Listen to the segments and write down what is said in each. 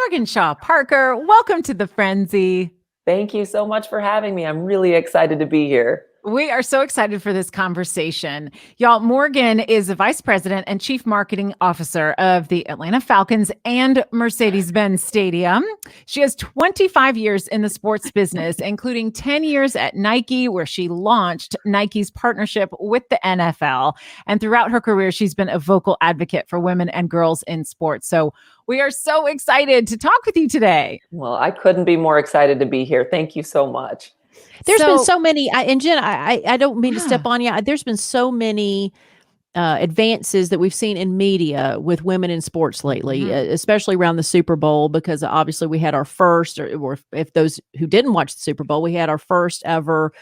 Morgan Shaw Parker, welcome to the Friendzy. Thank you so much for having me. I'm really excited to be here. We are so excited for this conversation. Y'all, Morgan is the Vice President and Chief Marketing Officer of the Atlanta Falcons and Mercedes-Benz Stadium. She has 25 years in the sports business, including 10 years at Nike, where she launched Nike's partnership with the NFL. And throughout her career, she's been a vocal advocate for women and girls in sports. So we are so excited to talk with you today. Well, I couldn't be more excited to be here. Thank you so much. There's been so many, and Jen, I don't mean to step on you. There's been so many advances that we've seen in media with women in sports lately, especially around the Super Bowl, because obviously we had our first, or if those who didn't watch the Super Bowl, we had our first ever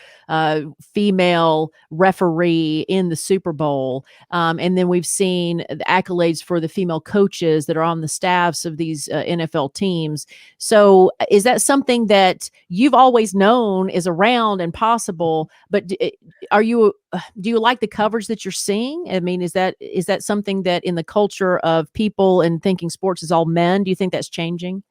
female referee in the Super Bowl. And then we've seen the accolades for the female coaches that are on the staffs of these NFL teams. So is that something that you've always known is around and possible, but do you like the coverage that you're seeing? I mean, is that something that in the culture of people and thinking sports is all men, do you think that's changing?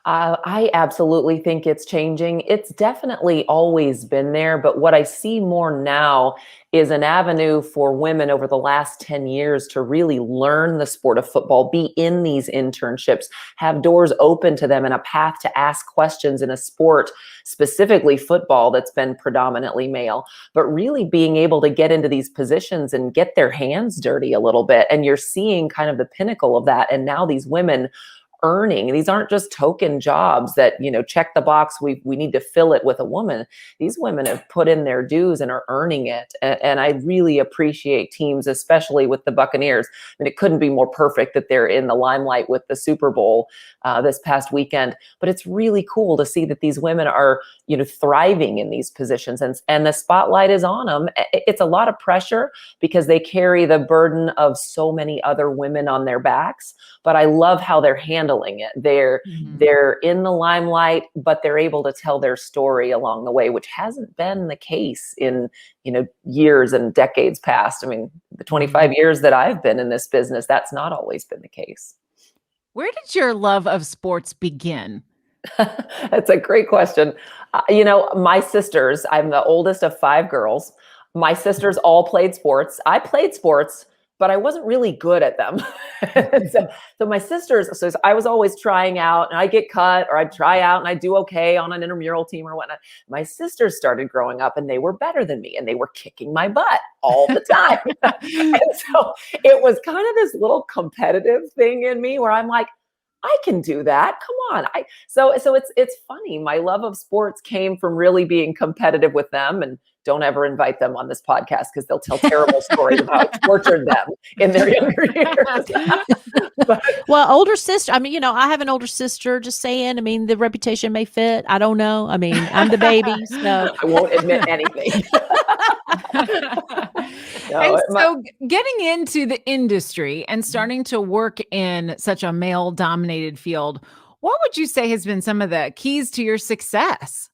I absolutely think it's changing. It's definitely always been there, but what I see more now is an avenue for women over the last 10 years to really learn the sport of football, be in these internships, have doors open to them and a path to ask questions in a sport, specifically football, that's been predominantly male, but really being able to get into these positions and get their hands dirty a little bit. And you're seeing kind of the pinnacle of that. And now these women earning. These aren't just token jobs that, check the box. We need to fill it with a woman. These women have put in their dues and are earning it. And I really appreciate teams, especially with the Buccaneers. I mean, it couldn't be more perfect that they're in the limelight with the Super Bowl this past weekend. But it's really cool to see that these women are, thriving in these positions, and the spotlight is on them. It's a lot of pressure because they carry the burden of so many other women on their backs. But I love how they're handling it. They're in the limelight, but they're able to tell their story along the way, which hasn't been the case in, years and decades past. I mean, the 25 years that I've been in this business, that's not always been the case. Where did your love of sports begin? That's a great question. My sisters, I'm the oldest of 5 girls. My sisters all played sports. I played sports, but I wasn't really good at them. so my sisters, so I was always trying out, and I'd get cut, or I'd try out and I'd do okay on an intramural team or whatnot. My sisters started growing up and they were better than me and they were kicking my butt all the time. And so it was kind of this little competitive thing in me where I'm like, I can do that. Come on. So it's funny. My love of sports came from really being competitive with them. And don't ever invite them on this podcast because they'll tell terrible stories about how I tortured them in their younger years. Well, older sister, I mean, I have an older sister, just saying. I mean, the reputation may fit. I don't know. I mean, I'm the baby, so I won't admit anything. So getting into the industry and starting to work in such a male-dominated field, what would you say has been some of the keys to your success?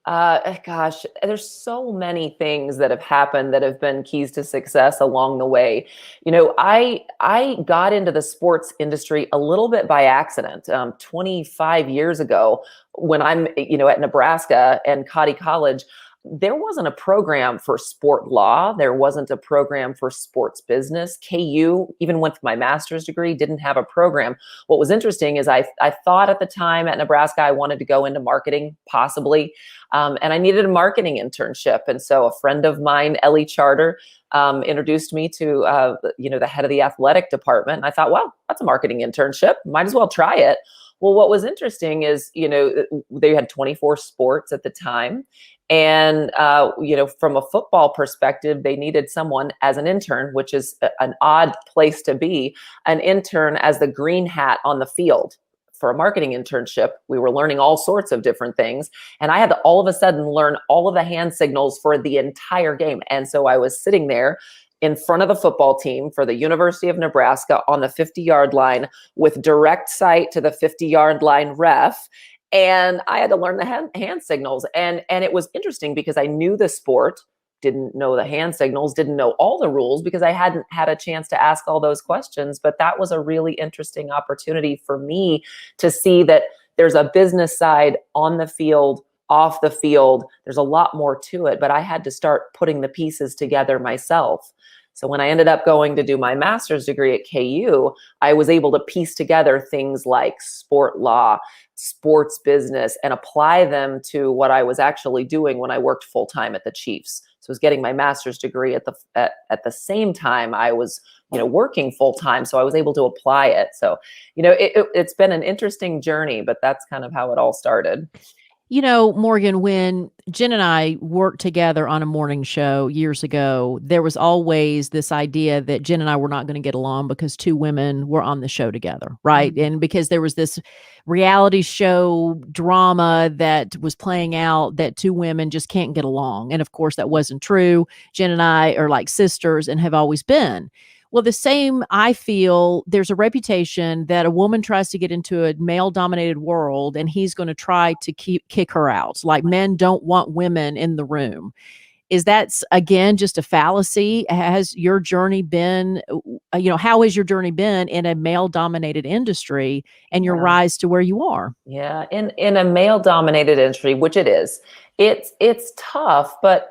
Gosh, there's so many things that have happened that have been keys to success along the way. I got into the sports industry a little bit by accident. 25 years ago, when I'm, at Nebraska and Cotty College, there wasn't a program for sport law. There wasn't a program for sports business. KU, even with my master's degree, didn't have a program. What was interesting is I thought at the time at Nebraska, I wanted to go into marketing, possibly. And I needed a marketing internship. And so a friend of mine, Ellie Charter, introduced me to, the head of the athletic department. And I thought, well, that's a marketing internship. Might as well try it. Well, what was interesting is, they had 24 sports at the time. And, from a football perspective, they needed someone as an intern, which is an odd place to be, an intern as the green hat on the field. For a marketing internship, we were learning all sorts of different things. And I had to all of a sudden learn all of the hand signals for the entire game. And so I was sitting there in front of the football team for the University of Nebraska on the 50-yard line with direct sight to the 50-yard line ref. And I had to learn the hand signals. And it was interesting because I knew the sport, didn't know the hand signals, didn't know all the rules because I hadn't had a chance to ask all those questions. But that was a really interesting opportunity for me to see that there's a business side on the field, off the field. There's a lot more to it, but I had to start putting the pieces together myself. So when I ended up going to do my master's degree at KU, I was able to piece together things like sport law, sports business, and apply them to what I was actually doing when I worked full-time at the Chiefs. So I was getting my master's degree at the same time I was, working full-time. So I was able to apply it. So, it's been an interesting journey, but that's kind of how it all started. Morgan, when Jen and I worked together on a morning show years ago, there was always this idea that Jen and I were not going to get along because two women were on the show together, right? Mm-hmm. And because there was this reality show drama that was playing out that two women just can't get along. And of course, that wasn't true. Jen and I are like sisters and have always been. Well, the same, I feel there's a reputation that a woman tries to get into a male dominated world and he's going to try to kick her out. Like men don't want women in the room. Is that, again, just a fallacy? Has your journey been, how has your journey been in a male dominated industry and your rise to where you are? Yeah. In a male dominated industry, which it is, it's tough, but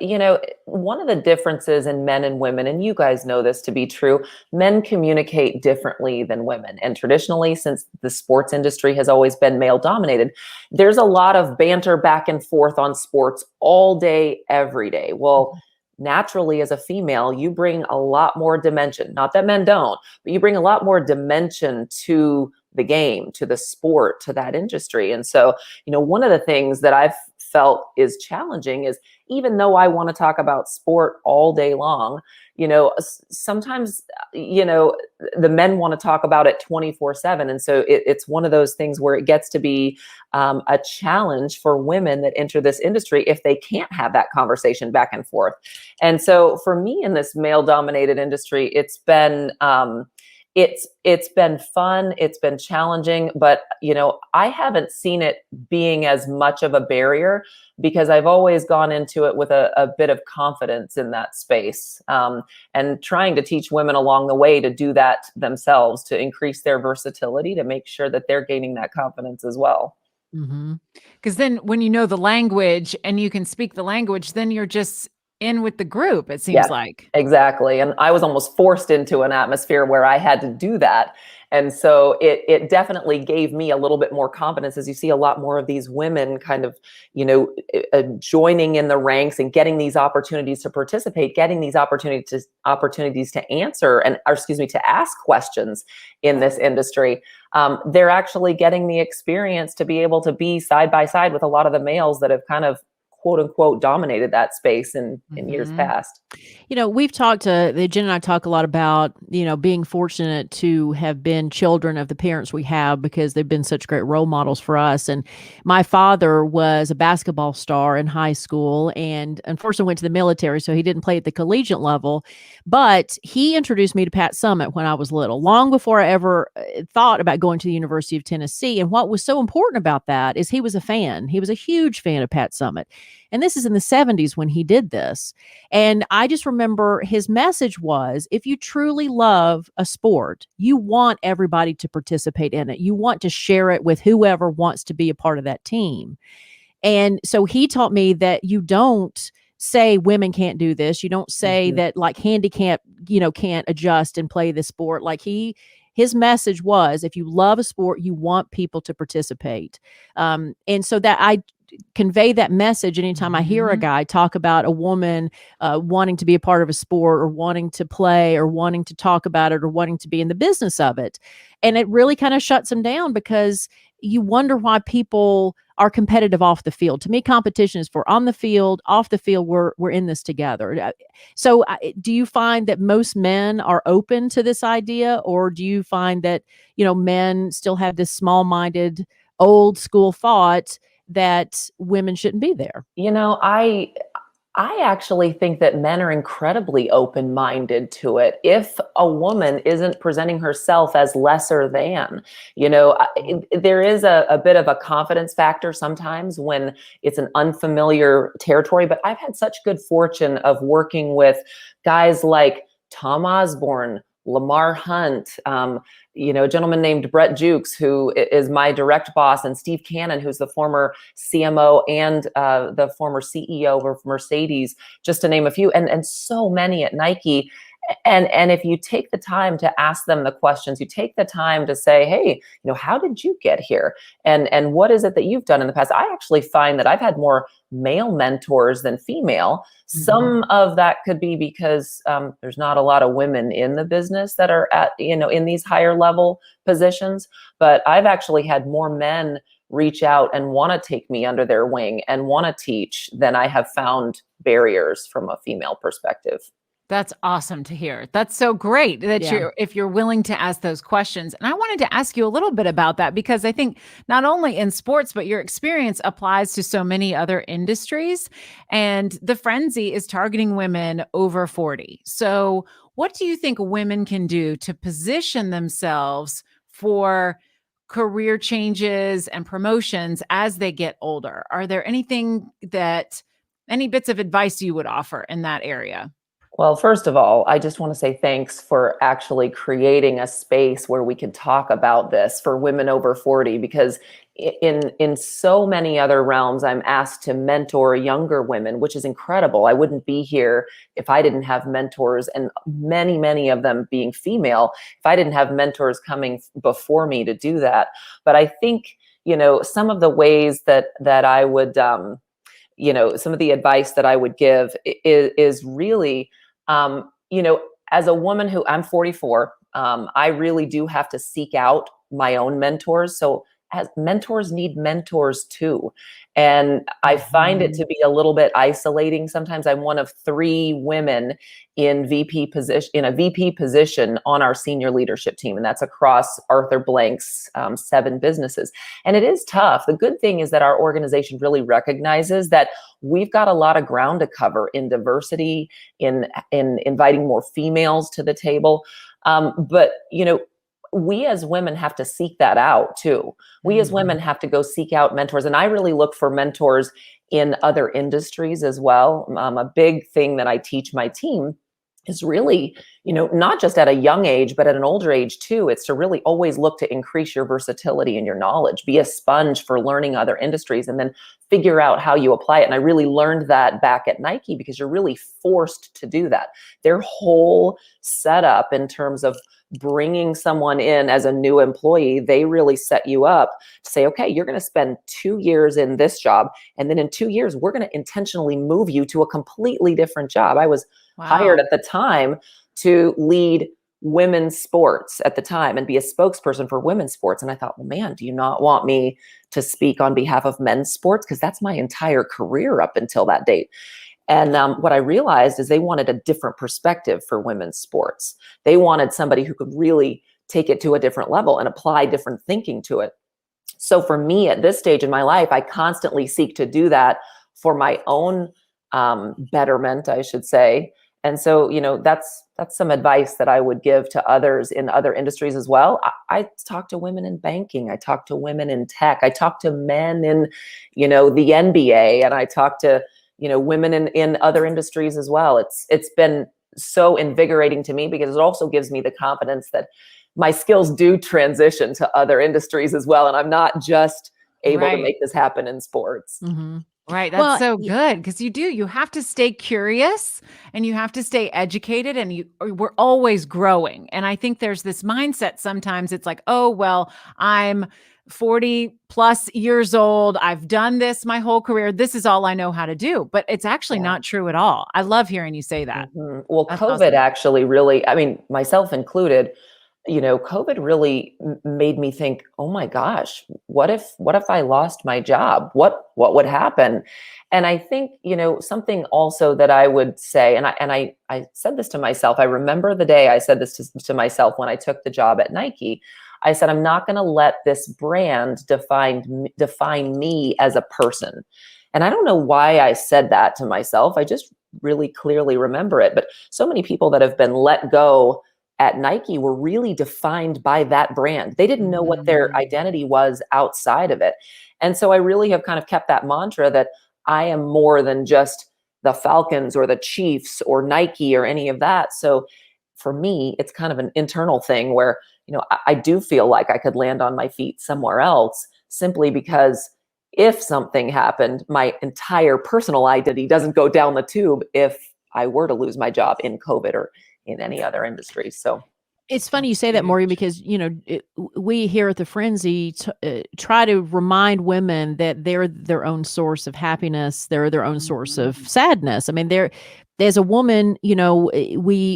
one of the differences in men and women, and you guys know this to be true, men communicate differently than women. And traditionally, since the sports industry has always been male dominated, there's a lot of banter back and forth on sports all day, every day. Well, naturally, as a female, you bring a lot more dimension. Not that men don't, but you bring a lot more dimension to the game, to the sport, to that industry. And so, one of the things that I've felt is challenging is, even though I want to talk about sport all day long, sometimes, the men want to talk about it 24/7. And so it's one of those things where it gets to be a challenge for women that enter this industry if they can't have that conversation back and forth. And so for me in this male dominated industry, it's been fun. It's been challenging, but I haven't seen it being as much of a barrier because I've always gone into it with a bit of confidence in that space, and trying to teach women along the way to do that themselves, to increase their versatility, to make sure that they're gaining that confidence as well. Because then when you know the language and you can speak the language, then you're just in with the group, it seems like. Exactly. And I was almost forced into an atmosphere where I had to do that. And so it definitely gave me a little bit more confidence, as you see a lot more of these women kind of, joining in the ranks and getting these opportunities to participate, getting these opportunities to answer to ask questions in this industry. They're actually getting the experience to be able to be side by side with a lot of the males that have kind of, quote unquote, dominated that space in years past. We've talked to Jen and I talk a lot about, being fortunate to have been children of the parents we have because they've been such great role models for us. And my father was a basketball star in high school and unfortunately went to the military, so he didn't play at the collegiate level, but he introduced me to Pat Summitt when I was little, long before I ever thought about going to the University of Tennessee. And what was so important about that is he was a fan. He was a huge fan of Pat Summitt. And this is in the 70s when he did this. And I just remember his message was, if you truly love a sport, you want everybody to participate in it. You want to share it with whoever wants to be a part of that team. And so he taught me that you don't say women can't do this. You don't say that like handicap, can't adjust and play the sport. Like his message was, if you love a sport, you want people to participate. And so that I convey that message anytime I hear a guy talk about a woman wanting to be a part of a sport or wanting to play or wanting to talk about it or wanting to be in the business of it. And it really kind of shuts them down because you wonder why people are competitive off the field. To me, competition is for on the field, off the field, we're in this together. So do you find that most men are open to this idea, or do you find that, men still have this small-minded, old school thought that women shouldn't be there? I actually think that men are incredibly open-minded to it. If a woman isn't presenting herself as lesser than, there is a bit of a confidence factor sometimes when it's an unfamiliar territory. But I've had such good fortune of working with guys like Tom Osborne, Lamar Hunt, a gentleman named Brett Jukes, who is my direct boss, and Steve Cannon, who's the former CMO and the former CEO of Mercedes, just to name a few, and so many at Nike. And if you take the time to ask them the questions, you take the time to say, hey, how did you get here? And what is it that you've done in the past? I actually find that I've had more male mentors than female. Some of that could be because there's not a lot of women in the business that are at, in these higher level positions. But I've actually had more men reach out and want to take me under their wing and want to teach than I have found barriers from a female perspective. That's awesome to hear. That's so great that if you're willing to ask those questions. And I wanted to ask you a little bit about that, because I think not only in sports, but your experience applies to so many other industries. And the Friendzy is targeting women over 40. So what do you think women can do to position themselves for career changes and promotions as they get older? Are there any bits of advice you would offer in that area? Well, first of all, I just want to say thanks for actually creating a space where we can talk about this for women over 40, because in so many other realms, I'm asked to mentor younger women, which is incredible. I wouldn't be here if I didn't have mentors, and many, many of them being female, if I didn't have mentors coming before me to do that. But I think, some of the ways that I would, some of the advice that I would give is really, as a woman who I'm 44, I really do have to seek out my own mentors. So as mentors need mentors too. And I find it to be a little bit isolating. Sometimes I'm one of 3 women in a VP position on our senior leadership team. And that's across Arthur Blank's 7 businesses. And it is tough. The good thing is that our organization really recognizes that we've got a lot of ground to cover in diversity, in inviting more females to the table. But we as women have to seek that out too. We as women have to go seek out mentors. And I really look for mentors in other industries as well. A big thing that I teach my team is really, not just at a young age, but at an older age too. It's to really always look to increase your versatility and your knowledge, be a sponge for learning other industries, and then figure out how you apply it. And I really learned that back at Nike, because you're really forced to do that. Their whole setup in terms of bringing someone in as a new employee, they really set you up to say, okay, you're going to spend 2 years in this job. And then in 2 years, we're going to intentionally move you to a completely different job. I was hired at the time to lead women's sports at the time and be a spokesperson for women's sports. And I thought, well, man, do you not want me to speak on behalf of men's sports? Because that's my entire career up until that date. And what I realized is they wanted a different perspective for women's sports. They wanted somebody who could really take it to a different level and apply different thinking to it. So for me at this stage in my life, I constantly seek to do that for my own betterment, I should say. And so, that's some advice that I would give to others in other industries as well. I talk to women in banking. I talk to women in tech. I talk to men in, the NBA, and I talk to women in other industries as well. It's been so invigorating to me, because it also gives me the confidence that my skills do transition to other industries as well. And I'm not just able to make this happen in sports. Right. That's so good, because you have to stay curious and you have to stay educated, and we're always growing. And I think there's this mindset sometimes, it's like, oh, well, I'm 40 plus years old. I've done this my whole career. This is all I know how to do. But it's actually not true at all. I love hearing you say that. Well, That's COVID awesome. actually really, myself included, COVID really made me think, oh my gosh, what if I lost my job? What would happen? And I think, something also that I would say, and I said this to myself. I remember the day I said this to myself when I took the job at Nike. I said, I'm not going to let this brand define me as a person. And I don't know why I said that to myself. I just really clearly remember it. But so many people that have been let go at Nike were really defined by that brand. They didn't know what their identity was outside of it. And so I really have kind of kept that mantra that I am more than just the Falcons or the Chiefs or Nike or any of that. So for me, it's kind of an internal thing where, I do feel like I could land on my feet somewhere else, simply because if something happened, my entire personal identity doesn't go down the tube if I were to lose my job in COVID or in any other industry. So it's funny you say that, Morgan, because we here at the Friendzy try to remind women that they're their own source of happiness. They're their own source of sadness. I mean, there's a woman,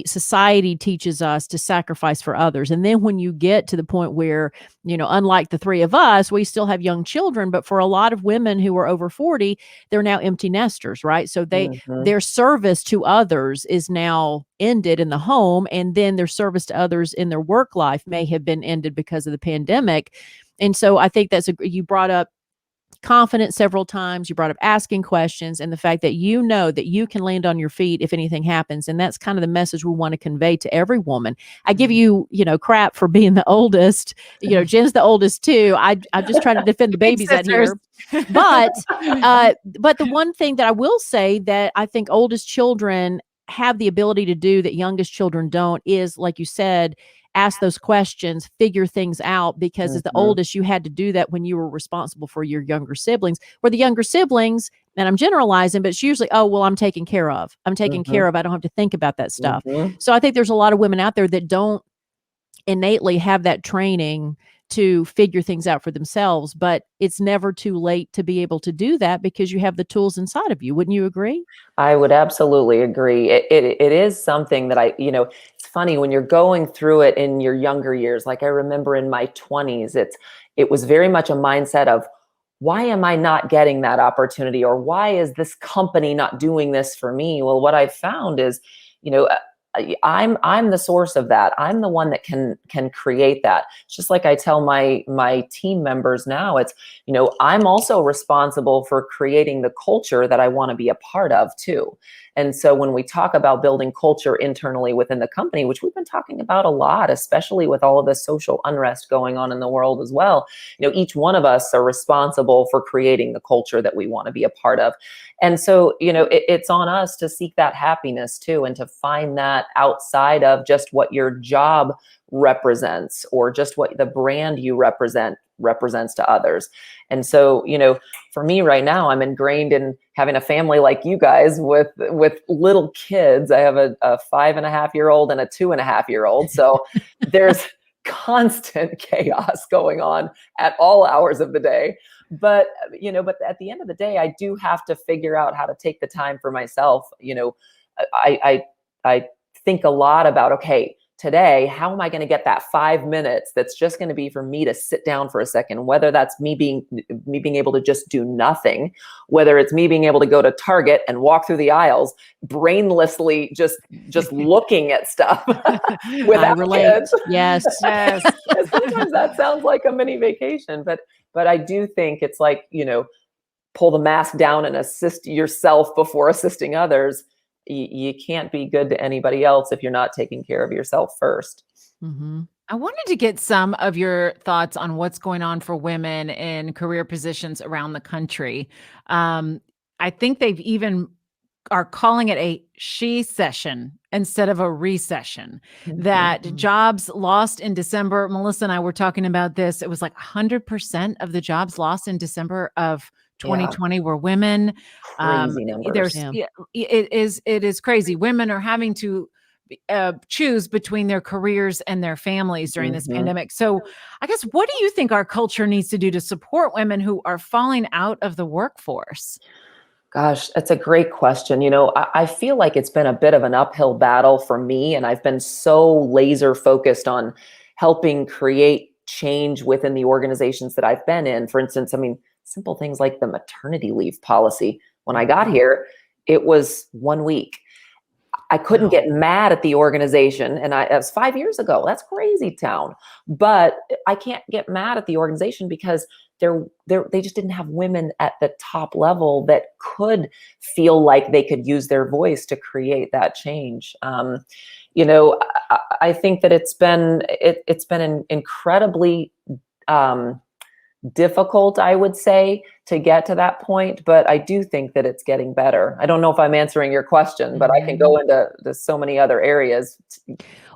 society teaches us to sacrifice for others. And then when you get to the point where, unlike the three of us, we still have young children, but for a lot of women who are over 40, they're now empty nesters, right? So their service to others is now ended in the home, and then their service to others in their work life may have been ended because of the pandemic. And so I think you brought up confidence several times. You brought up asking questions and the fact that that you can land on your feet if anything happens. And that's kind of the message we want to convey to every woman. I give you, crap for being the oldest. Jen's the oldest too. I'm just trying to defend the babies out here. But the one thing that I will say that I think oldest children have the ability to do that youngest children don't is, like you said, ask those questions, figure things out, because as the oldest, you had to do that when you were responsible for your younger siblings. Where the younger siblings, and I'm generalizing, but it's usually, oh, well, I'm taken care of. I don't have to think about that stuff. So I think there's a lot of women out there that don't innately have that training to figure things out for themselves, but it's never too late to be able to do that because you have the tools inside of you. Wouldn't you agree? I would absolutely agree. It is something that it's funny when you're going through it in your younger years. Like I remember in my 20s, it was very much a mindset of, why am I not getting that opportunity? Or why is this company not doing this for me? Well, what I've found is, I'm the source of that. I'm the one that can create that. It's just like I tell my team members now, it's, I'm also responsible for creating the culture that I want to be a part of too. And so when we talk about building culture internally within the company, which we've been talking about a lot, especially with all of the social unrest going on in the world as well, each one of us are responsible for creating the culture that we want to be a part of. And so, it's on us to seek that happiness too, and to find that outside of just what your job represents or just what the brand you represents to others. And so, for me right now, I'm ingrained in having a family like you guys with little kids. I have a 5.5-year-old and a 2.5-year-old. So there's constant chaos going on at all hours of the day. But at the end of the day, I do have to figure out how to take the time for myself. I think a lot about, okay, today, how am I going to get that 5 minutes that's just going to be for me to sit down for a second, whether that's me being able to just do nothing, whether it's me being able to go to Target and walk through the aisles brainlessly, just looking at stuff without kids. Yes. Sometimes that sounds like a mini vacation, but I do think it's like, pull the mask down and assist yourself before assisting others. You can't be good to anybody else if you're not taking care of yourself first. I wanted to get some of your thoughts on what's going on for women in career positions around the country. I think they've even are calling it a she session instead of a recession. That jobs lost in December, Melissa and I were talking about this. It was like 100% of the jobs lost in December of 2020 were women. Crazy numbers. It is crazy. Women are having to choose between their careers and their families during this pandemic. So I guess, what do you think our culture needs to do to support women who are falling out of the workforce? Gosh, that's a great question. I feel like it's been a bit of an uphill battle for me, and I've been so laser focused on helping create change within the organizations that I've been in. For instance, simple things like the maternity leave policy. When I got here, it was 1 week. I couldn't get mad at the organization. And it was 5 years ago. That's crazy town. But I can't get mad at the organization because they just didn't have women at the top level that could feel like they could use their voice to create that change. I think that it's been incredibly difficult, I would say, to get to that point, but I do think that it's getting better. I don't know if I'm answering your question, but I can go into so many other areas.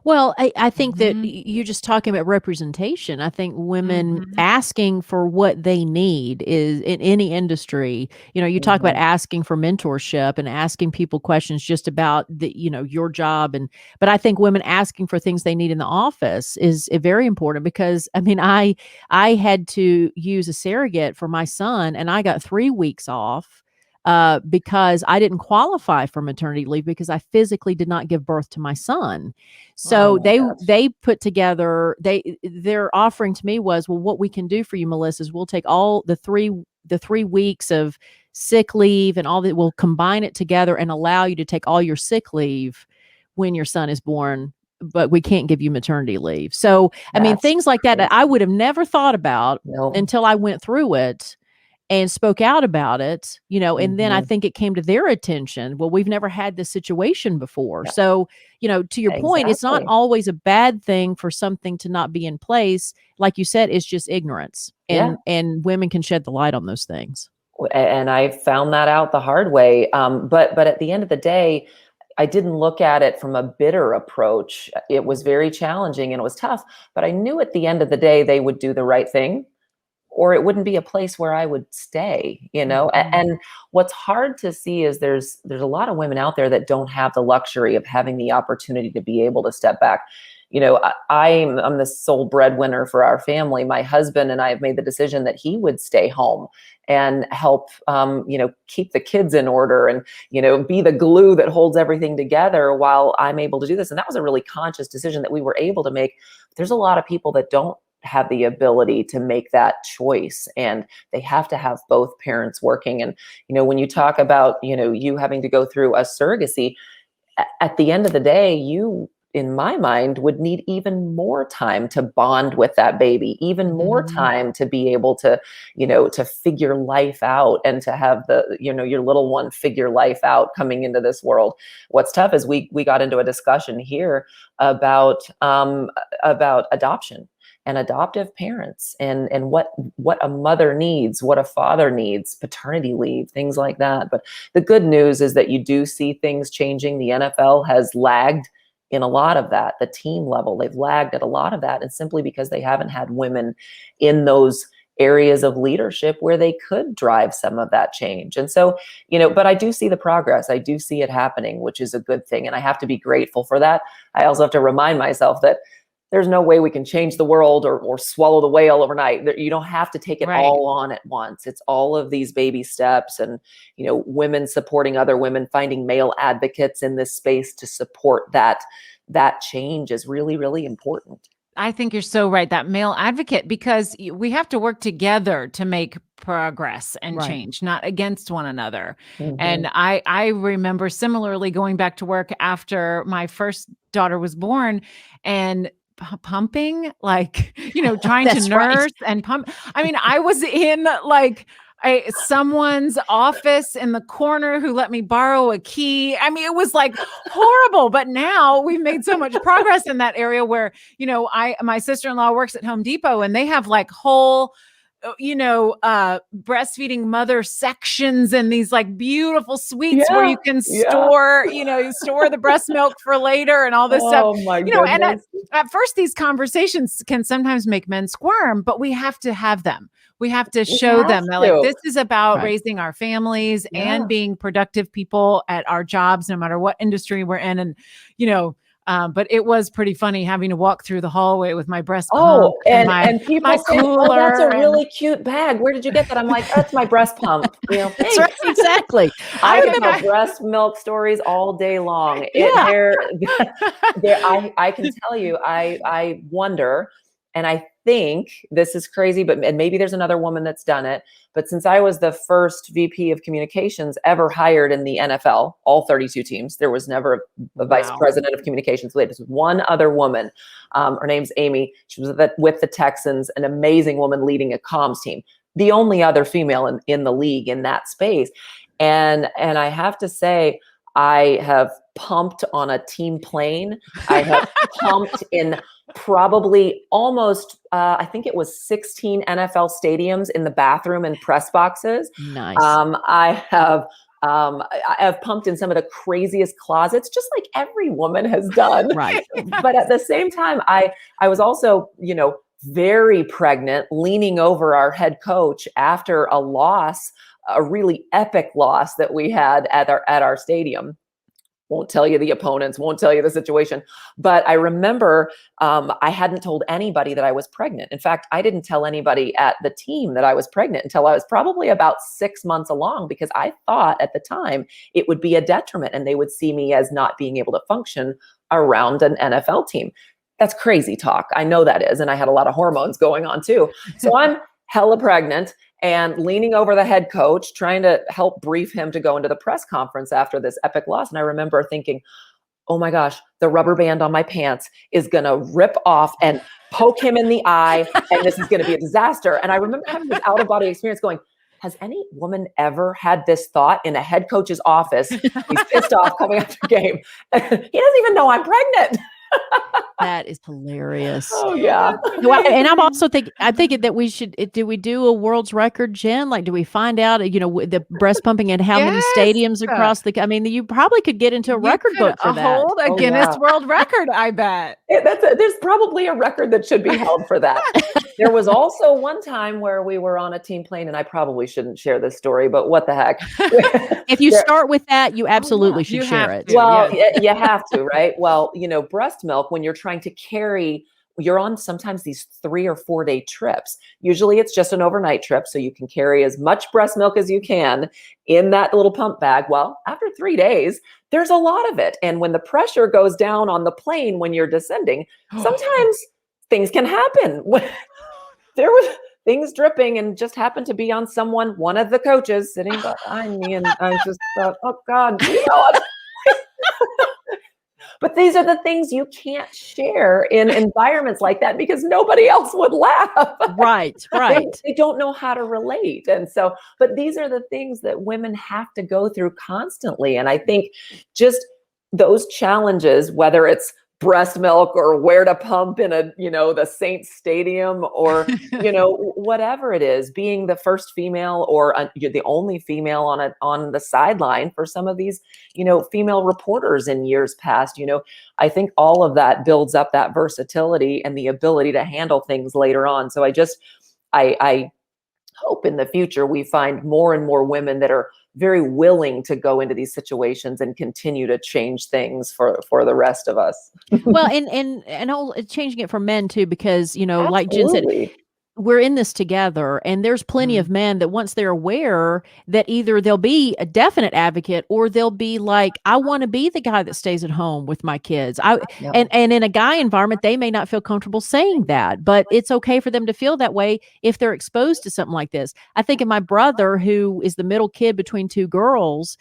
Well, I think that you're just talking about representation. I think women asking for what they need is in any industry. You talk about asking for mentorship and asking people questions just about your job. But I think women asking for things they need in the office is very important because I had to use a surrogate for my son and I got 3 weeks off because I didn't qualify for maternity leave because I physically did not give birth to my son. So they put together, their offering to me was, well, what we can do for you, Melissa, is we'll take all the 3 weeks of sick leave and all that, we'll combine it together and allow you to take all your sick leave when your son is born, but we can't give you maternity leave. So, things like that I would have never thought about until I went through it and spoke out about it, and then I think it came to their attention. Well, we've never had this situation before. Yeah. So, to your point, it's not always a bad thing for something to not be in place. Like you said, it's just ignorance and women can shed the light on those things. And I found that out the hard way. But at the end of the day, I didn't look at it from a bitter approach. It was very challenging and it was tough, but I knew at the end of the day, they would do the right thing, or it wouldn't be a place where I would stay, And what's hard to see is there's a lot of women out there that don't have the luxury of having the opportunity to be able to step back. I'm the sole breadwinner for our family. My husband and I have made the decision that he would stay home and help, keep the kids in order and, be the glue that holds everything together while I'm able to do this. And that was a really conscious decision that we were able to make. There's a lot of people that don't have the ability to make that choice, and they have to have both parents working. And when you talk about you having to go through a surrogacy, at the end of the day, you, in my mind, would need even more time to bond with that baby, even more time to be able to to figure life out and to have the your little one figure life out coming into this world. What's tough is we got into a discussion here about adoption and adoptive parents and what a mother needs, what a father needs, paternity leave, things like that. But the good news is that you do see things changing. The NFL has lagged in a lot of that. The team level, they've lagged at a lot of that. And simply because they haven't had women in those areas of leadership where they could drive some of that change. And so, but I do see the progress. I do see it happening, which is a good thing. And I have to be grateful for that. I also have to remind myself that there's no way we can change the world or swallow the whale overnight. You don't have to take it all on at once. It's all of these baby steps and, women supporting other women, finding male advocates in this space to support that change is really, really important. I think you're so right, that male advocate, because we have to work together to make progress and change, not against one another. And I remember similarly going back to work after my first daughter was born and pumping, trying to nurse and pump. I was in someone's office in the corner who let me borrow a key. It was horrible, but now we've made so much progress in that area where, my sister-in-law works at Home Depot and they have whole, breastfeeding mother sections and these beautiful suites where you can store, you store the breast milk for later and all this stuff. Oh my goodness. And at first these conversations can sometimes make men squirm, but we have to have them. We have to show them that this is about raising our families and being productive people at our jobs, no matter what industry we're in. And, but it was pretty funny having to walk through the hallway with my breast pump and people say, "Oh, that's a really cute bag. Where did you get that?" I'm like, "That's my breast pump." That's right, exactly. I have breast milk stories all day long. I can tell you, I wonder And I think this is crazy, and maybe there's another woman that's done it. But since I was the first VP of communications ever hired in the NFL, all 32 teams, there was never a vice president of communications. There was one other woman. Her name's Amy. She was with the Texans, an amazing woman leading a comms team. The only other female in the league in that space. And I have to say, I have pumped on a team plane. I have pumped in probably almost, I think it was 16 NFL stadiums in the bathroom and press boxes. Nice. I have pumped in some of the craziest closets, just like every woman has done. Right. But at the same time, I was also, very pregnant, leaning over our head coach after a loss, a really epic loss that we had at our stadium. Won't tell you the opponents, won't tell you the situation. But I remember I hadn't told anybody that I was pregnant. In fact, I didn't tell anybody at the team that I was pregnant until I was probably about 6 months along, because I thought at the time it would be a detriment and they would see me as not being able to function around an NFL team. That's crazy talk. I know that is. And I had a lot of hormones going on too. So I'm hella pregnant and leaning over the head coach, trying to help brief him to go into the press conference after this epic loss. And I remember thinking, oh my gosh, the rubber band on my pants is going to rip off and poke him in the eye. And this is going to be a disaster. And I remember having this out of body experience going, has any woman ever had this thought in a head coach's office? He's pissed off coming after a game. He doesn't even know I'm pregnant. That is hilarious. Oh yeah. Well, and I'm thinking that we should, do we do a world's record, Jen? Like, do we find out, the breast pumping and how many stadiums across you probably could get into a record book for that. Hold a Guinness World Record, I bet. There's probably a record that should be held for that. There was also one time where we were on a team plane, and I probably shouldn't share this story, but what the heck? If you start with that, you absolutely should share it. Well, you have to, right? Well, breast milk, when you're trying to carry, you're on sometimes these 3 or 4 day trips. Usually it's just an overnight trip, so you can carry as much breast milk as you can in that little pump bag. Well, after 3 days, there's a lot of it. And when the pressure goes down on the plane when you're descending, sometimes things can happen. There was things dripping and just happened to be on one of the coaches sitting behind me. And I just thought, oh God, But these are the things you can't share in environments like that because nobody else would laugh. Right. They don't know how to relate. And so, but these are the things that women have to go through constantly. And I think just those challenges, whether it's breast milk or where to pump in the Saints Stadium or, whatever it is, being the first female or you're the only female on the sideline for some of these, female reporters in years past, I think all of that builds up that versatility and the ability to handle things later on. So I hope in the future we find more and more women that are very willing to go into these situations and continue to change things for the rest of us. Well, and all changing it for men too, because, like Jen said, we're in this together, and there's plenty of men that once they're aware that either they'll be a definite advocate or they'll be like, I want to be the guy that stays at home with my kids. And in a guy environment, they may not feel comfortable saying that, but it's okay for them to feel that way if they're exposed to something like this. I think of my brother, who is the middle kid between 2 girls.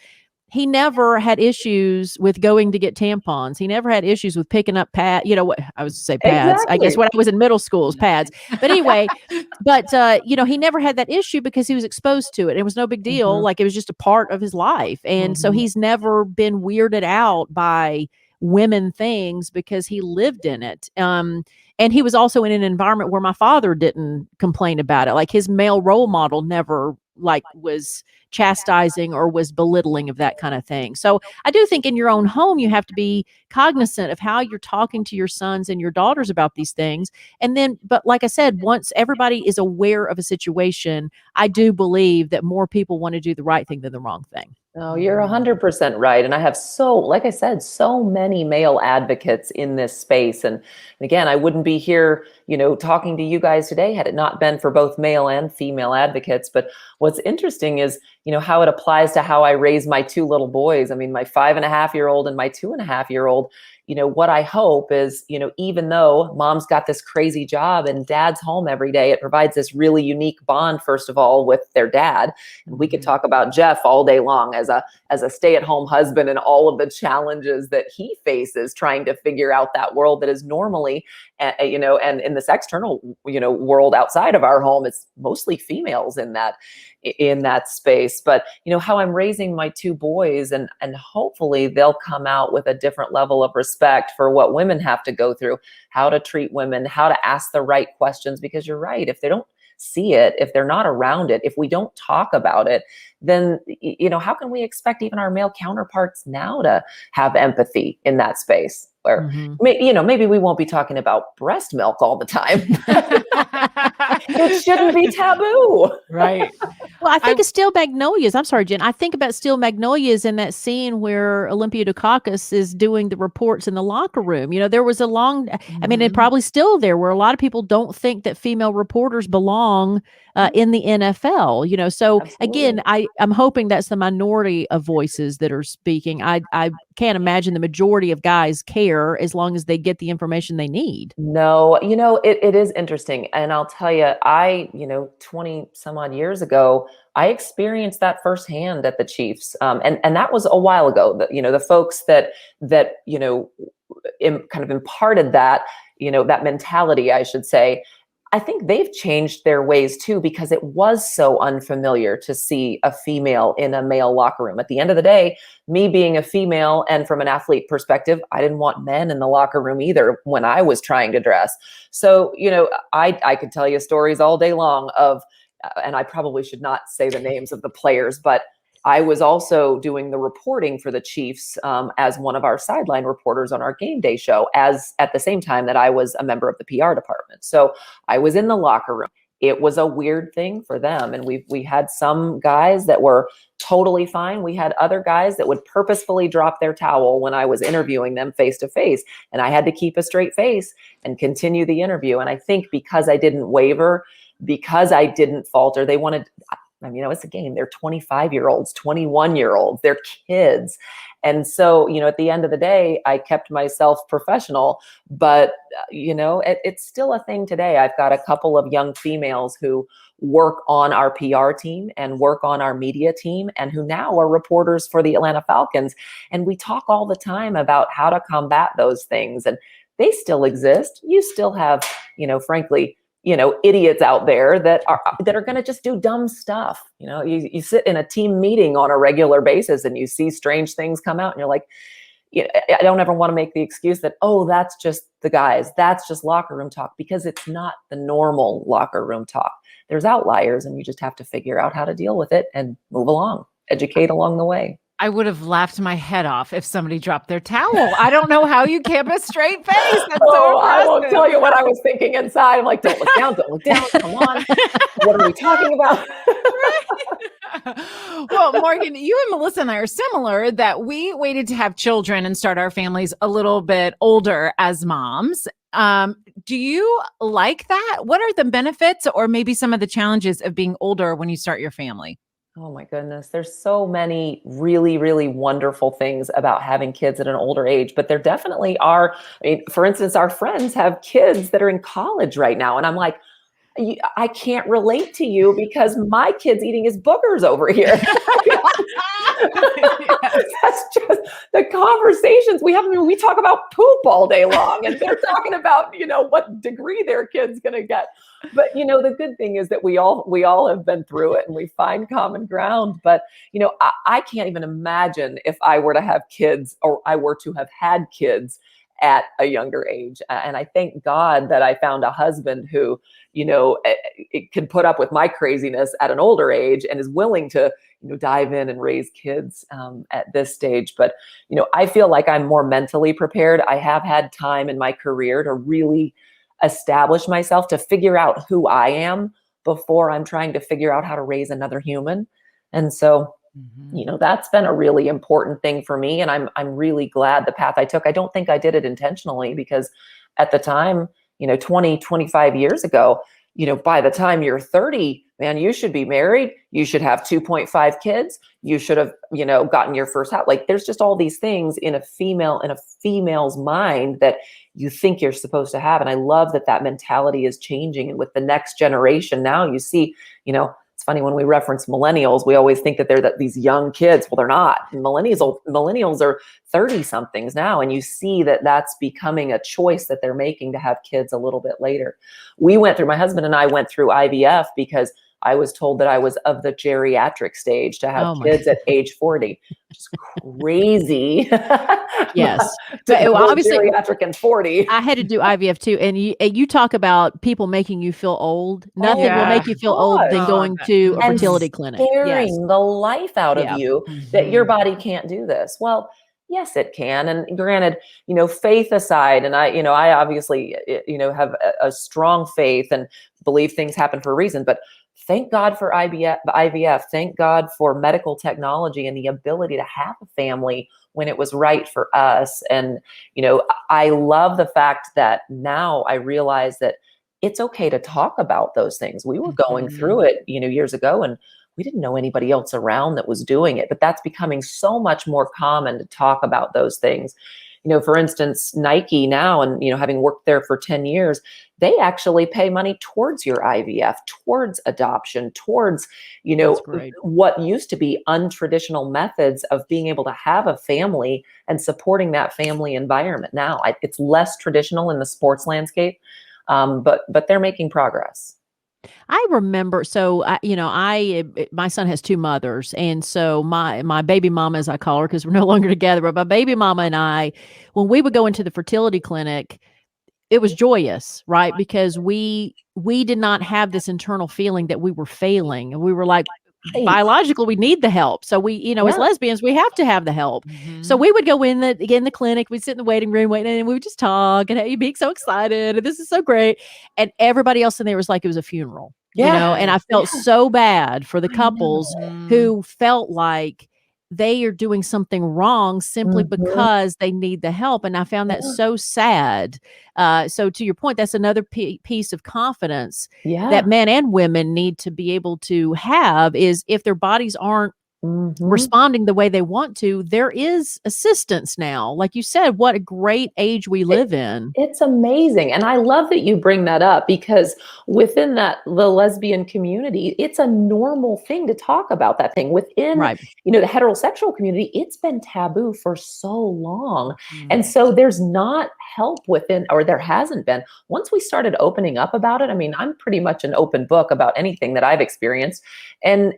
He never had issues with going to get tampons. He never had issues with picking up pads. I was to say pads. Exactly. I guess when I was in middle school, it was pads. But anyway, he never had that issue because he was exposed to it. It was no big deal. Mm-hmm. Like, it was just a part of his life. And so he's never been weirded out by women things because he lived in it. And he was also in an environment where my father didn't complain about it. Like, his male role model never was chastising or was belittling of that kind of thing. So I do think in your own home, you have to be cognizant of how you're talking to your sons and your daughters about these things. And then, but like I said, once everybody is aware of a situation, I do believe that more people want to do the right thing than the wrong thing. Oh, you're 100% right. And I have like I said, so many male advocates in this space. And again, I wouldn't be here, talking to you guys today had it not been for both male and female advocates. But what's interesting is, how it applies to how I raise my 2 little boys. I mean, my 5.5-year-old and my 2.5-year-old, what I hope is, even though mom's got this crazy job and dad's home every day, it provides this really unique bond, first of all, with their dad. And we could talk about Jeff all day long as a stay-at-home husband and all of the challenges that he faces trying to figure out that world that is normally, and in this external, world outside of our home, it's mostly females in that space. But how I'm raising my two boys, and hopefully they'll come out with a different level of respect for what women have to go through, how to treat women, how to ask the right questions. Because you're right, if they don't see it, if they're not around it, if we don't talk about it, then how can we expect even our male counterparts now to have empathy in that space? Where maybe we won't be talking about breast milk all the time. It shouldn't be taboo. Right. Well, I think of Steel Magnolias. I'm sorry, Jen. I think about Steel Magnolias in that scene where Olympia Dukakis is doing the reports in the locker room. There was a long, I mean, it probably still there, where a lot of people don't think that female reporters belong in the NFL. So Absolutely. again, I'm hoping that's the minority of voices that are speaking. I can't imagine the majority of guys care as long as they get the information they need. No, it is interesting. And I'll tell you, 20 some odd years ago, I experienced that firsthand at the Chiefs. And that was a while ago. The folks that kind of imparted that, that mentality, I should say, I think they've changed their ways too, because it was so unfamiliar to see a female in a male locker room. At the end of the day, me being a female, and from an athlete perspective, I didn't want men in the locker room either when I was trying to dress. So, I could tell you stories all day long of, and I probably should not say the names of the players, but I was also doing the reporting for the Chiefs as one of our sideline reporters on our game day show, as at the same time that I was a member of the PR department. So I was in the locker room. It was a weird thing for them. And we had some guys that were totally fine. We had other guys that would purposefully drop their towel when I was interviewing them face to face. And I had to keep a straight face and continue the interview. And I think because I didn't waver, because I didn't falter, they wanted, it's a game. They're 25-year-olds, 21-year-olds, they're kids. And so, at the end of the day, I kept myself professional, but, it's still a thing today. I've got a couple of young females who work on our PR team and work on our media team, and who now are reporters for the Atlanta Falcons. And we talk all the time about how to combat those things, and they still exist. You still have, frankly, idiots out there that are going to just do dumb stuff. You sit in a team meeting on a regular basis and you see strange things come out, and you're like, I don't ever want to make the excuse that, oh, that's just the guys, that's just locker room talk, because it's not the normal locker room talk. There's outliers, and you just have to figure out how to deal with it and move along, educate along the way. I would have laughed my head off if somebody dropped their towel. I don't know how you keep a straight face. That's so I won't tell you what I was thinking inside. I'm like, don't look down, come on. What are we talking about? Well, Morgan, you and Melissa and I are similar, that we waited to have children and start our families a little bit older as moms. Do you like that? What are the benefits, or maybe some of the challenges of being older when you start your family? Oh my goodness. There's so many really, really wonderful things about having kids at an older age, but there definitely are. For instance, our friends have kids that are in college right now. And I'm like, I can't relate to you because my kid's eating his boogers over here. That's just the conversations we have. We talk about poop all day long, and they're talking about, what degree their kid's going to get. But, the good thing is that we all have been through it, and we find common ground. But, I can't even imagine if I were to have kids, or I were to have had kids at a younger age. And I thank God that I found a husband who, it can put up with my craziness at an older age and is willing to, dive in and raise kids at this stage. But, I feel like I'm more mentally prepared. I have had time in my career to really establish myself, to figure out who I am before I'm trying to figure out how to raise another human. And so, that's been a really important thing for me. And I'm really glad the path I took. I don't think I did it intentionally, because at the time, 20, 25 years ago, by the time you're 30, man, you should be married. You should have 2.5 kids. You should have, gotten your first house. Like there's just all these things in a female's mind that you think you're supposed to have. And I love that mentality is changing. And with the next generation now, you see, it's funny when we reference millennials, we always think that they're these young kids. Well, they're not. Millennials are 30 somethings now. And you see that that's becoming a choice that they're making to have kids a little bit later. My husband and I went through IVF because I was told that I was of the geriatric stage to have kids at age 40, which is crazy. Yes. Obviously geriatric and 40. I had to do IVF too. And you talk about people making you feel old. Nothing will make you feel old than going to a fertility clinic. Scaring the life out of you that your body can't do this. Well, yes, it can. And granted, faith aside, and I obviously, have a strong faith and believe things happen for a reason, but thank God for IVF. Thank God for medical technology and the ability to have a family when it was right for us. And, I love the fact that now I realize that it's okay to talk about those things. We were going through it, years ago, and we didn't know anybody else around that was doing it, but that's becoming so much more common to talk about those things. For instance, Nike now, and, having worked there for 10 years, they actually pay money towards your IVF, towards adoption, towards, what used to be untraditional methods of being able to have a family and supporting that family environment. Now it's less traditional in the sports landscape, but they're making progress. I remember, so my son has two mothers, and so my baby mama, as I call her, because we're no longer together, but my baby mama and I, when we would go into the fertility clinic, it was joyous, right? Because we did not have this internal feeling that we were failing, and we were like, biologically, we need the help. So we, as lesbians, we have to have the help. So we would go in the clinic, we'd sit in the waiting room waiting, and we would just talk and hey, you being so excited, and this is so great. And everybody else in there was like, it was a funeral, and I felt so bad for the couples who felt like they are doing something wrong simply because they need the help. And I found that so sad. So to your point, that's another piece of confidence that men and women need to be able to have, is if their bodies aren't responding the way they want to, there is assistance now. Like you said, what a great age we live in. It's amazing. And I love that you bring that up, because within the lesbian community, it's a normal thing to talk about that thing. Within, the heterosexual community, it's been taboo for so long. And so there's not help within, or there hasn't been. Once we started opening up about it, I mean, I'm pretty much an open book about anything that I've experienced. And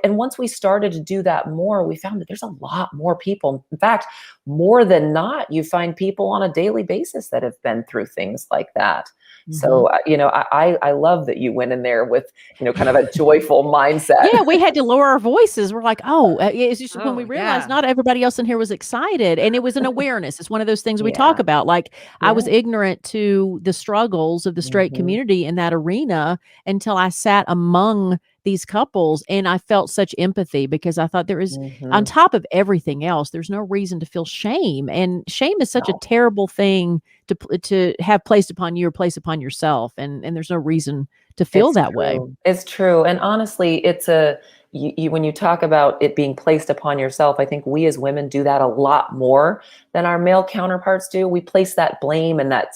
once we started to do that more, we found that there's a lot more people. In fact, more than not, you find people on a daily basis that have been through things like that. So, I love that you went in there with, kind of a joyful mindset. Yeah, we had to lower our voices. We're like, it's just when we realized not everybody else in here was excited. And it was an awareness. It's one of those things we talk about. Like I was ignorant to the struggles of the straight community in that arena until I sat among these couples, and I felt such empathy, because I thought there is, on top of everything else, there's no reason to feel shame. And shame is such a terrible thing to have placed upon you or placed upon yourself. And there's no reason to feel that way. It's true. And honestly, it's when you talk about it being placed upon yourself, I think we as women do that a lot more than our male counterparts do. We place that blame and that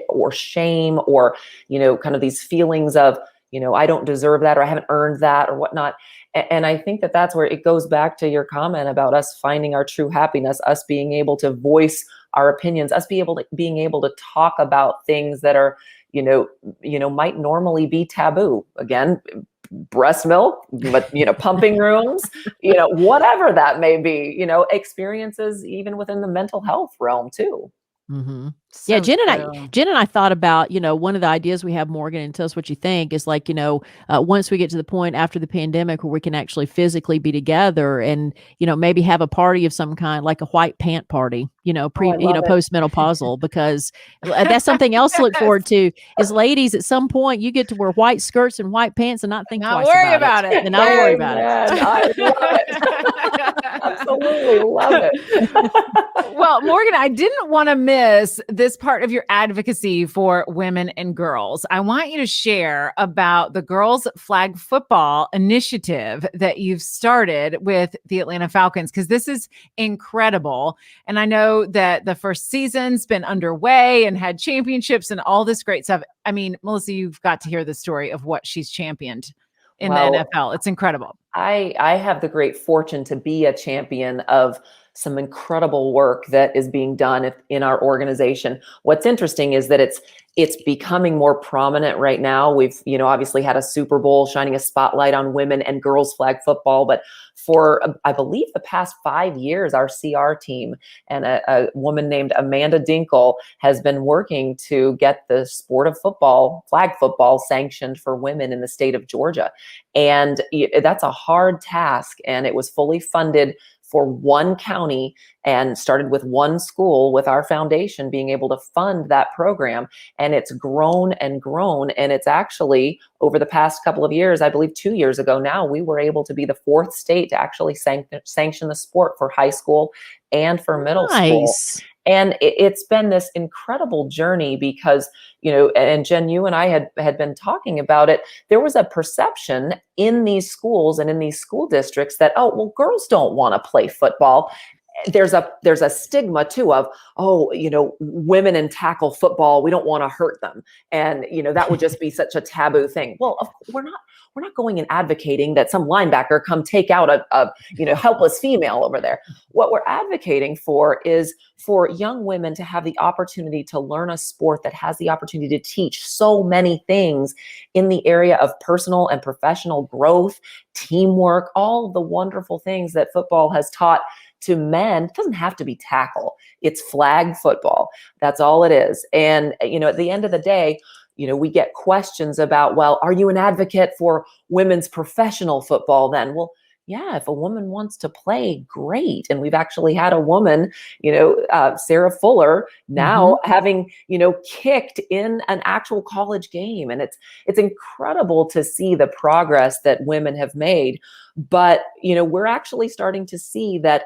or shame, or, kind of these feelings of, I don't deserve that, or I haven't earned that, or whatnot. And I think that's where it goes back to your comment about us finding our true happiness, us being able to voice our opinions, us being able to talk about things that are, might normally be taboo. Again, breast milk, but, pumping rooms, whatever that may be, experiences even within the mental health realm too. So Jen and I thought about, one of the ideas we have, Morgan, and tell us what you think, is like, once we get to the point after the pandemic where we can actually physically be together and, maybe have a party of some kind, like a white pant party, postmenopausal, because that's something else to look forward to is, ladies, at some point you get to wear white skirts and white pants and not think twice about it. And not worry about it. I love it. I'm absolutely love it. Well, Morgan, I didn't want to miss this part of your advocacy for women and girls. I want you to share about the girls flag football initiative that you've started with the Atlanta Falcons, because this is incredible. And I know that the first season's been underway and had championships and all this great stuff. I mean, Melissa, you've got to hear the story of what she's championed in the NFL. It's incredible. I have the great fortune to be a champion of some incredible work that is being done in our organization. What's interesting is that it's becoming more prominent right now. We've, obviously had a Super Bowl shining a spotlight on women and girls flag football, but for, I believe, the past 5 years, our CR team and a woman named Amanda Dinkle has been working to get the sport of football, flag football, sanctioned for women in the state of Georgia. And that's a hard task. And it was fully funded for one county and started with one school, with our foundation being able to fund that program. And it's grown and grown. And it's actually, over the past couple of years, I believe 2 years ago now, we were able to be the 4th state to actually sanction the sport for high school and for middle school. And it's been this incredible journey because, and Jen, you and I had been talking about it. There was a perception in these schools and in these school districts that, oh, well, girls don't want to play football. There's a stigma too of, oh, women in tackle football, we don't want to hurt them. And, that would just be such a taboo thing. Well, we're not going and advocating that some linebacker come take out a helpless female over there. What we're advocating for is for young women to have the opportunity to learn a sport that has the opportunity to teach so many things in the area of personal and professional growth, teamwork, all the wonderful things that football has taught to men. It doesn't have to be tackle. It's flag football. That's all it is. And, at the end of the day, we get questions about, well, are you an advocate for women's professional football then? Well, yeah, if a woman wants to play, great. And we've actually had a woman, Sarah Fuller, now having, kicked in an actual college game. And it's incredible to see the progress that women have made. But, we're actually starting to see that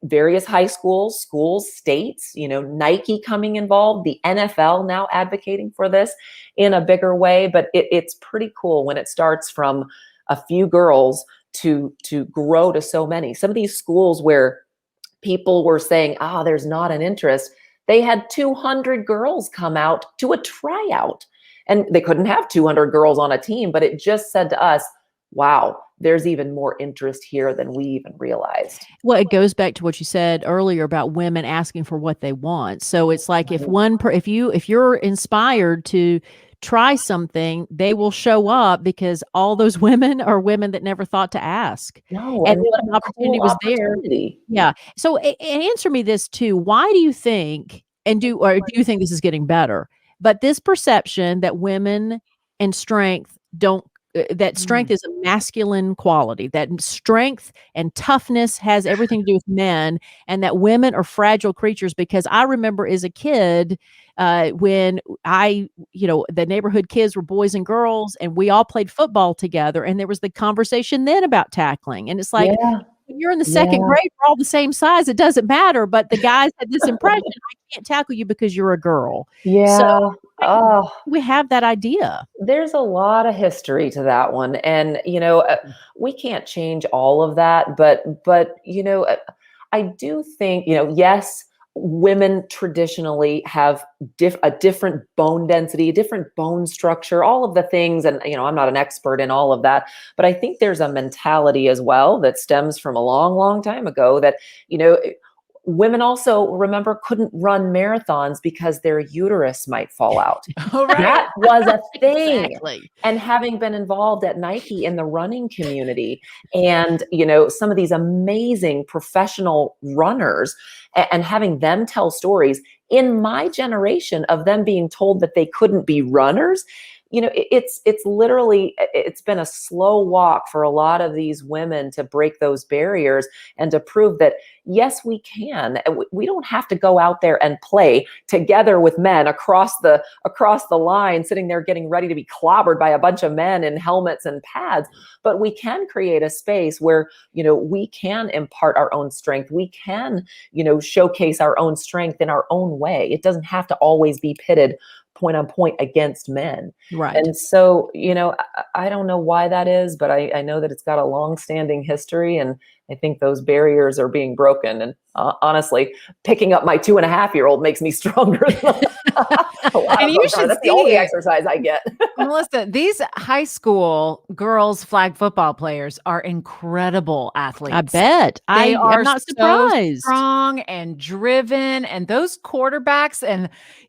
various high schools, states, Nike coming involved, the NFL now advocating for this in a bigger way. But it's pretty cool when it starts from a few girls to grow to so many. Some of these schools where people were saying, there's not an interest, they had 200 girls come out to a tryout. And they couldn't have 200 girls on a team, but it just said to us, wow, there's even more interest here than we even realized. Well, it goes back to what you said earlier about women asking for what they want. So it's like if you're inspired to try something, they will show up because all those women are women that never thought to ask. No, and what an opportunity was there. Yeah. So answer me this too. Why do you think, do you think this is getting better? But this perception that women and strength that strength is a masculine quality, that strength and toughness has everything to do with men, and that women are fragile creatures. Because I remember as a kid, when the neighborhood kids were boys and girls, and we all played football together, and there was the conversation then about tackling. And it's like, when you're in the second grade, we're all the same size. It doesn't matter. But the guys had this impression, I can't tackle you because you're a girl. Yeah. So we have that idea. There's a lot of history to that one. And, we can't change all of that. But I do think, yes, women traditionally have a different bone density, a different bone structure, all of the things. And, I'm not an expert in all of that, but I think there's a mentality as well that stems from a long, long time ago that, women also, remember, couldn't run marathons because their uterus might fall out. Oh, right. That was a thing. Exactly. And having been involved at Nike in the running community and, some of these amazing professional runners and having them tell stories in my generation of them being told that they couldn't be runners, it's literally, it's been a slow walk for a lot of these women to break those barriers and to prove that, yes, we can. We don't have to go out there and play together with men across the line, sitting there getting ready to be clobbered by a bunch of men in helmets and pads. But we can create a space where, we can impart our own strength. We can, showcase our own strength in our own way. It doesn't have to always be pitted point on point against men. Right. And so, I don't know why that is, but I know that it's got a long-standing history, and I think those barriers are being broken. And honestly, picking up my 2.5-year-old makes me stronger. And you should That's the only exercise I get. Melissa, these high school girls flag football players are incredible athletes. I bet. I'm not surprised. So strong and driven, and those quarterbacks, and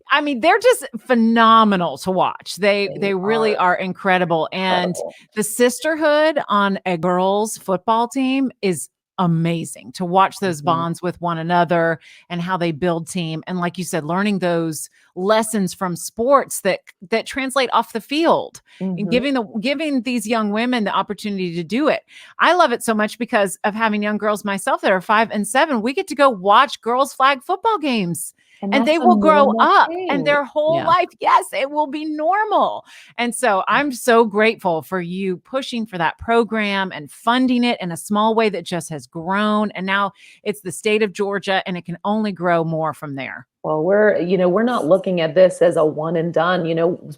I mean, they're just phenomenal to watch. They really are incredible. And the sisterhood on a girls' football team is amazing to watch those bonds with one another and how they build team. And like you said, learning those lessons from sports that translate off the field and giving these young women the opportunity to do it. I love it so much because of having young girls myself that are 5 and 7. We get to go watch girls flag football games. And they will grow up and their whole life. Yes, it will be normal. And so I'm so grateful for you pushing for that program and funding it in a small way that just has grown. And now it's the state of Georgia, and it can only grow more from there. Well, we're not looking at this as a one and done.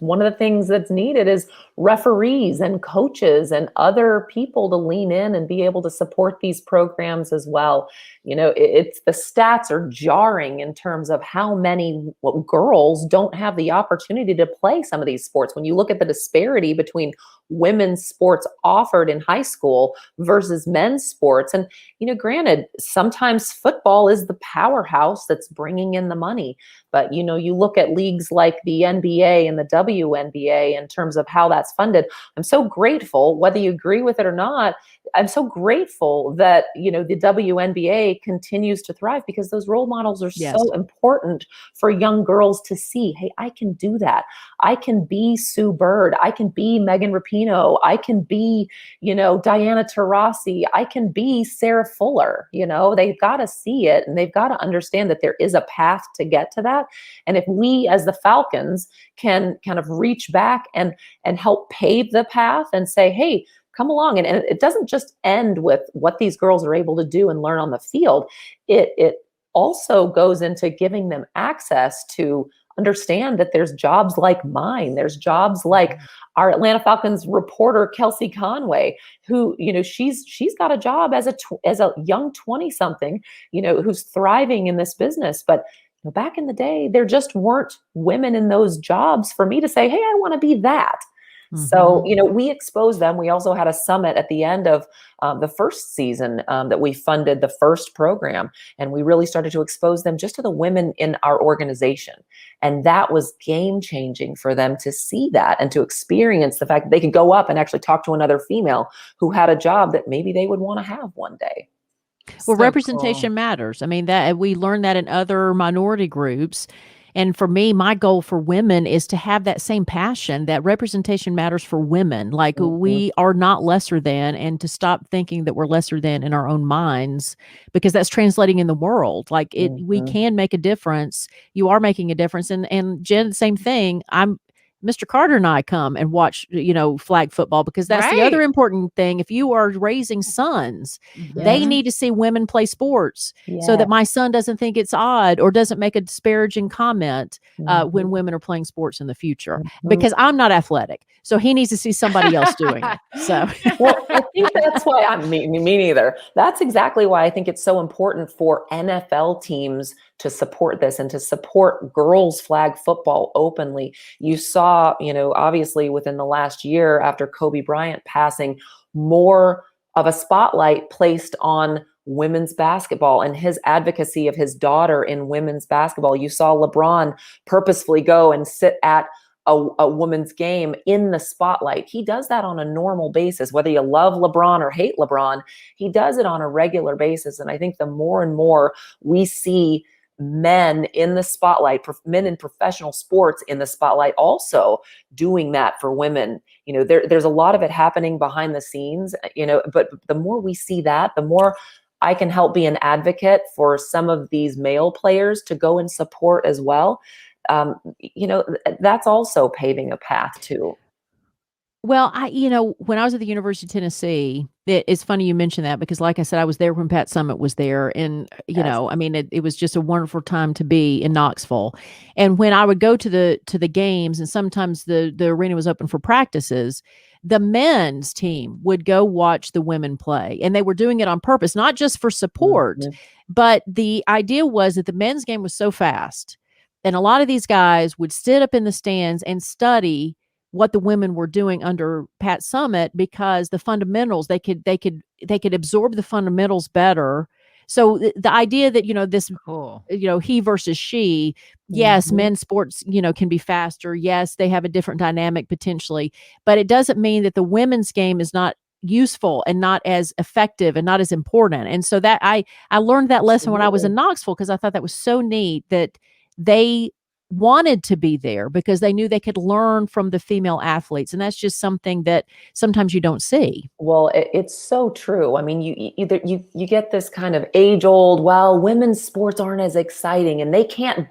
One of the things that's needed is referees and coaches and other people to lean in and be able to support these programs as well. It's the stats are jarring in terms of how many girls don't have the opportunity to play some of these sports. When you look at the disparity between women's sports offered in high school versus men's sports. And, granted, sometimes football is the powerhouse that's bringing in the money. But, you look at leagues like the NBA and the WNBA in terms of how that's funded. I'm so grateful, whether you agree with it or not, I'm so grateful that, the WNBA continues to thrive, because those role models are so important for young girls to see. Hey, I can do that. I can be Sue Bird. I can be Megan Rapinoe. I can be, Diana Taurasi. I can be Sarah Fuller. They've got to see it, and they've got to understand that there is a path to get to that. And if we as the Falcons can kind of reach back and help pave the path and say, hey, come along. And it doesn't just end with what these girls are able to do and learn on the field. It also goes into giving them access to understand that there's jobs like mine. There's jobs like our Atlanta Falcons reporter, Kelsey Conway, who, she's got a job as a young 20-something, who's thriving in this business. But back in the day, there just weren't women in those jobs for me to say, hey, I want to be that. So, we exposed them. We also had a summit at the end of the first season that we funded the first program. And we really started to expose them just to the women in our organization. And that was game changing for them to see that and to experience the fact that they could go up and actually talk to another female who had a job that maybe they would want to have one day. Well, representation matters. I mean, that we learned that in other minority groups. And for me, my goal for women is to have that same passion, that representation matters for women. Like we are not lesser than, and to stop thinking that we're lesser than in our own minds, because that's translating in the world. Like we can make a difference. You are making a difference. And Jen, same thing. Mr. Carter and I come and watch, flag football, because that's the other important thing. If you are raising sons, they need to see women play sports so that my son doesn't think it's odd or doesn't make a disparaging comment when women are playing sports in the future, because I'm not athletic. So he needs to see somebody else doing it. So, well, I think that's why me neither. That's exactly why I think it's so important for NFL teams to support this and to support girls flag football openly. You saw, obviously within the last year after Kobe Bryant passing, more of a spotlight placed on women's basketball and his advocacy of his daughter in women's basketball. You saw LeBron purposefully go and sit at a woman's game in the spotlight. He does that on a normal basis, whether you love LeBron or hate LeBron, he does it on a regular basis. And I think the more and more we see men in the spotlight, men in professional sports in the spotlight, also doing that for women. There's a lot of it happening behind the scenes, but the more we see that, the more I can help be an advocate for some of these male players to go and support as well. That's also paving a path too. Well, when I was at the University of Tennessee, it's funny you mentioned that because, like I said, I was there when Pat Summitt was there. And, Yes. I mean, it was just a wonderful time to be in Knoxville. And when I would go to the games, and sometimes the arena was open for practices, the men's team would go watch the women play. And they were doing it on purpose, not just for support, but the idea was that the men's game was so fast. And a lot of these guys would sit up in the stands and study what the women were doing under Pat Summitt, because the fundamentals, they could absorb the fundamentals better. So the idea that, this, Cool. he versus she, yes, men's sports, can be faster. Yes, they have a different dynamic potentially, but it doesn't mean that the women's game is not useful and not as effective and not as important. And so that I learned that lesson when I was in Knoxville, because I thought that was so neat that they wanted to be there because they knew they could learn from the female athletes. And that's just something that sometimes you don't see. Well, it's so true. I mean, you get this kind of age old, well, women's sports aren't as exciting and they can't,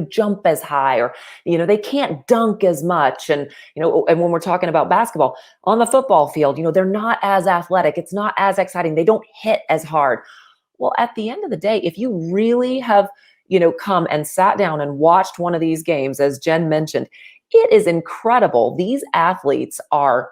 jump as high, or, they can't dunk as much. And, and when we're talking about basketball on the football field, they're not as athletic. It's not as exciting. They don't hit as hard. Well, at the end of the day, if you really have, come and sat down and watched one of these games, as Jen mentioned, it is incredible. These athletes are,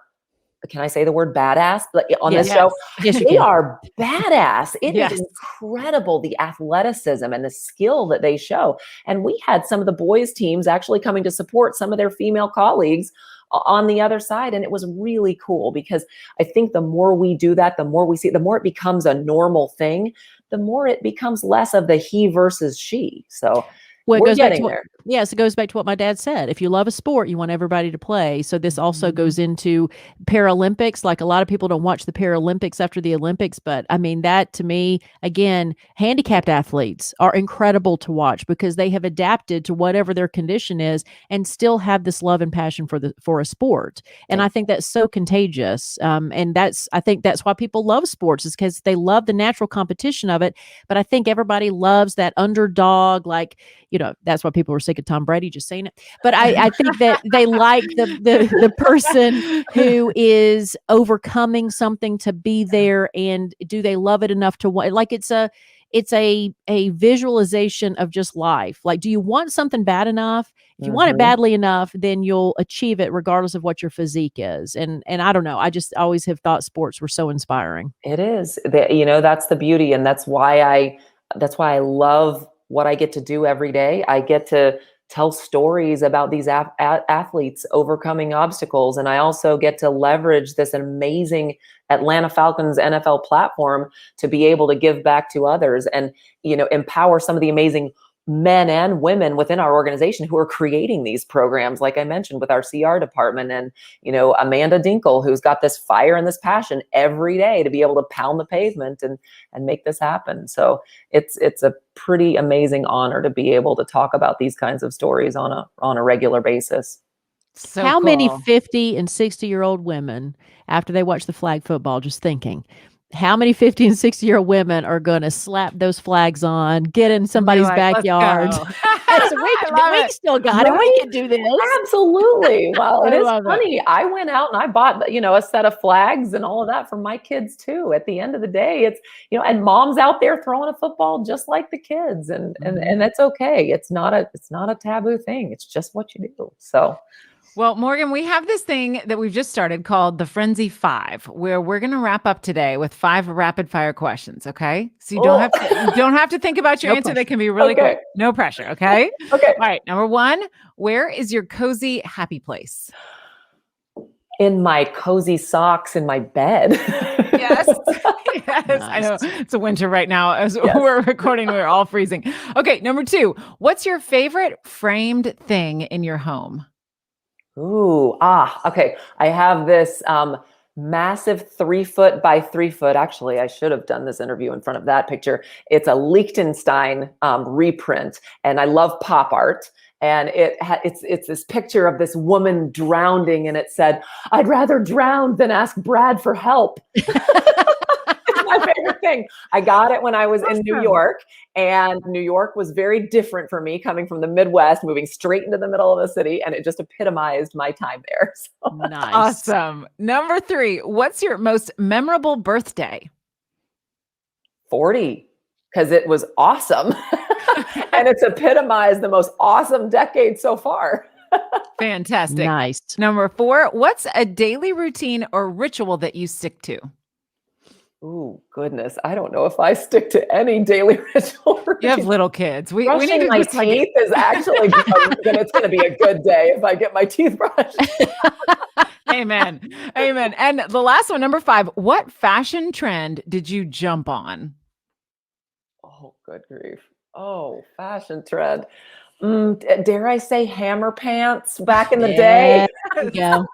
can I say the word badass on this show? Yes, they are badass. It Yes. is incredible, the athleticism and the skill that they show. And we had some of the boys teams actually coming to support some of their female colleagues on the other side. And it was really cool, because I think the more we do that, the more we see, the more it becomes a normal thing, the more it becomes less of the he versus she. So well, we're getting there. Yes, it goes back to what my dad said. If you love a sport, you want everybody to play. So this also goes into Paralympics. Like, a lot of people don't watch the Paralympics after the Olympics, but I mean, that to me, again, handicapped athletes are incredible to watch because they have adapted to whatever their condition is and still have this love and passion for a sport. And I think that's so contagious. And I think that's why people love sports, is because they love the natural competition of it. But I think everybody loves that underdog, like, that's why people were sick of Tom Brady just saying it. But I think that they like the person who is overcoming something to be there. And do they love it enough to want, like, it's a visualization of just life. Like, do you want something bad enough? If you want it badly enough, then you'll achieve it regardless of what your physique is. And I don't know. I just always have thought sports were so inspiring. It is. That's the beauty. And that's why I love what I get to do every day. I get to tell stories about these athletes overcoming obstacles. And I also get to leverage this amazing Atlanta Falcons NFL platform to be able to give back to others and, empower some of the amazing men and women within our organization who are creating these programs, like I mentioned, with our CR department, and, Amanda Dinkle, who's got this fire and this passion every day to be able to pound the pavement and make this happen. So it's a pretty amazing honor to be able to talk about these kinds of stories on a regular basis. So How cool. many 50 and 60-year-old women, after they watch the flag football, just thinking, how many 50 and 60-year-old women are going to slap those flags on, get in somebody's backyard? We still got it. We can do this. Absolutely. Well, it is funny. It. I went out and I bought, a set of flags and all of that for my kids too. At the end of the day, it's, and mom's out there throwing a football just like the kids, and that's okay. It's not a taboo thing. It's just what you do. So. Well, Morgan, we have this thing that we've just started called the Friendzy 5, where we're going to wrap up today with 5 rapid fire questions. Okay. So you don't have to think about your answer. They can be really quick. No pressure. Okay. Okay. All right. Number 1, where is your cozy, happy place? In my cozy socks in my bed. Yes. Yes. Nice. I know it's a winter right now. As we're recording, we're all freezing. Okay. Number 2, what's your favorite framed thing in your home? Ooh, okay. I have this massive 3 foot by 3 foot. Actually, I should have done this interview in front of that picture. It's a Liechtenstein reprint, and I love pop art. And it's this picture of this woman drowning, and it said, "I'd rather drown than ask Brad for help." It's my favorite thing. I got it when I was in New York, and New York was very different for me, coming from the Midwest, moving straight into the middle of the city, and it just epitomized my time there. So. Nice. Awesome. Number 3, what's your most memorable birthday? 40, because it was awesome. And it's epitomized the most awesome decade so far. Fantastic. Nice. Number 4, what's a daily routine or ritual that you stick to? Ooh, goodness. I don't know if I stick to any daily ritual. You have little kids. We Brushing need to my just teeth is actually it's going to be a good day if I get my teeth brushed. Amen. Amen. And the last one, number 5, what fashion trend did you jump on? Oh, good grief. Oh, fashion trend. Dare I say hammer pants back in the day? There you go.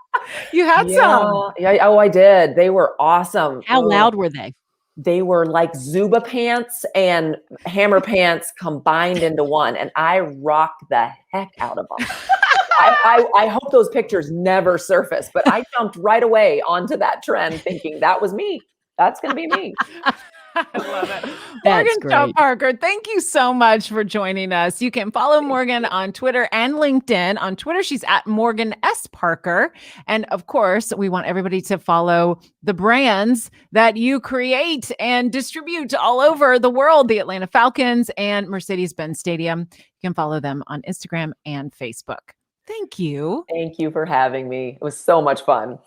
You had some. Yeah. Oh, I did. They were awesome. How loud were they? They were like Zuba pants and hammer pants combined into one. And I rocked the heck out of them. I hope those pictures never surface, but I jumped right away onto that trend thinking that was me. That's going to be me. I love it. That's Morgan Shaw great. Parker, thank you so much for joining us. You can follow Morgan on Twitter and LinkedIn. On Twitter, she's at Morgan S. Parker. And of course, we want everybody to follow the brands that you create and distribute all over the world, the Atlanta Falcons and Mercedes-Benz Stadium. You can follow them on Instagram and Facebook. Thank you. Thank you for having me. It was so much fun.